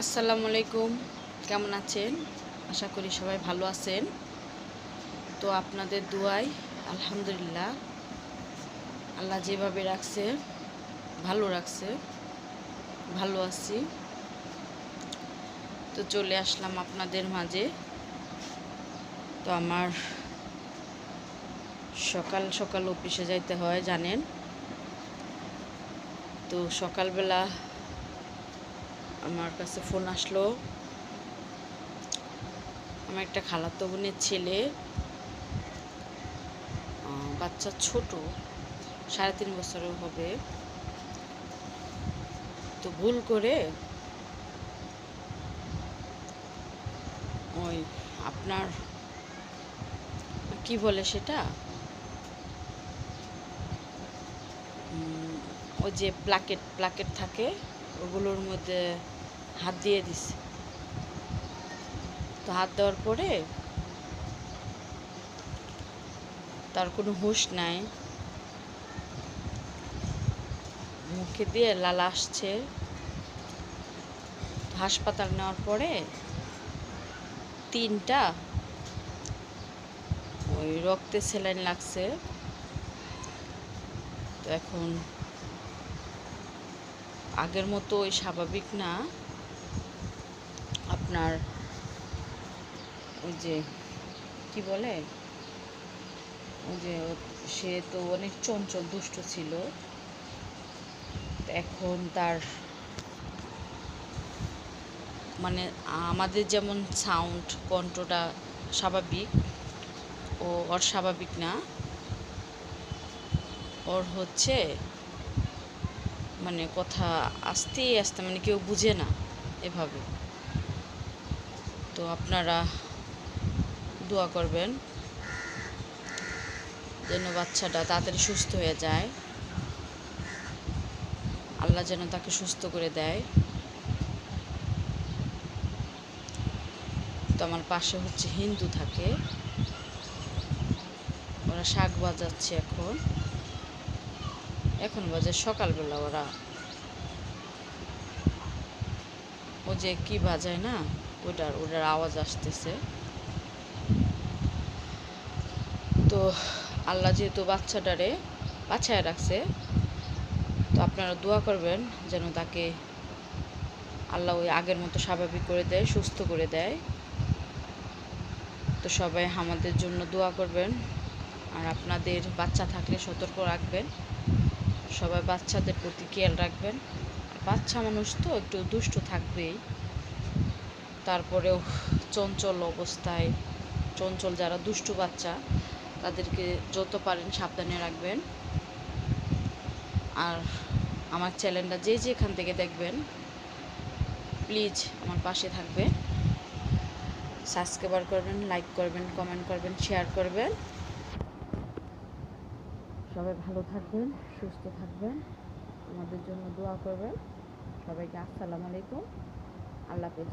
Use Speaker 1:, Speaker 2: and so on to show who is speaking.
Speaker 1: আসসালামু আলাইকুম, কেমন আছেন? আশা করি সবাই ভালো আছেন। তো আপনাদের দোয়ায় আলহামদুলিল্লাহ আল্লাহ যেভাবে রাখছে ভালো রাখছে, ভালো আছি। তো চলে আসলাম আপনাদের মাঝে। তো আমার সকাল সকাল অফিসে যাইতে হয় জানেন। তো সকালবেলা আমার কাছে ফোন আসলো, আমার একটা খালাতো বোনের ছেলে, বাচ্চা ছোট, 3.5 বছরের হবে। তো ভুল করে ওই আপনার কি বলে সেটা, ওই যে প্লাকেট প্লাকেট থাকে ওগুলোর মধ্যে হাত দিয়ে দিছে। তো হাত দেওয়ার পরে তার কোনো হুঁশ নাই, মুখে দিয়ে লালা আসছে। হাসপাতাল নেওয়ার পরে 3টা ওই রক্তে স্যালাইন লাগছে। তো এখন আগের মতো ওই স্বাভাবিক না, আপনার ওই যে কি বলে, ওই যে সে তো অনেক চঞ্চল দুষ্ট ছিল। এখন তার মানে আমাদের যেমন সাউন্ড কণ্ঠটা স্বাভাবিক, ওর স্বাভাবিক না। ওর হচ্ছে মানে কথা আস্তে আস্তে, মানে কেউ বুঝে না এভাবে। তো আপনারা দোয়া করবেন যেন বাচ্চাটা তাড়াতাড়ি সুস্থ হয়ে যায়, আল্লাহ যেন তাকে সুস্থ করে দেয়। তো আমার পাশে হচ্ছে হিন্দু থাকে, ওরা শাক বাজাচ্ছে। এখন বাজে সকালবেলা, ওরা ও যে কি বাজায় না, ওটার আওয়াজ আসতেছে। তো আল্লাহ যেহেতু বাচ্চাটারে বাছায় রাখছে, তো আপনারা দোয়া করবেন যেন তাকে আল্লাহ ওই আগের মতো স্বাভাবিক করে দেয়, সুস্থ করে দেয়। তো সবাই আমাদের জন্য দোয়া করবেন, আর আপনাদের বাচ্চা থাকলে সতর্ক রাখবেন। সবাই বাচ্চাদের প্রতি খেয়াল রাখবেন। বাচ্চা মানুষ তো একটু দুষ্ট থাকবেই, তারপরেও চঞ্চল অবস্থায়, চঞ্চল যারা দুষ্টু বাচ্চা তাদেরকে যত পারেন সাবধানে রাখবেন। আর আমার চ্যানেলটা যেখান থেকে দেখবেন প্লিজ আমার পাশে থাকবেন, সাবস্ক্রাইব করবেন, লাইক করবেন, কমেন্ট করবেন, শেয়ার করবেন। সবাই ভালো থাকবেন, সুস্থ থাকবেন, আমাদের জন্য দোয়া করবেন। সবাইকে আসসালামু আলাইকুম, আল্লাহ হাফেজ।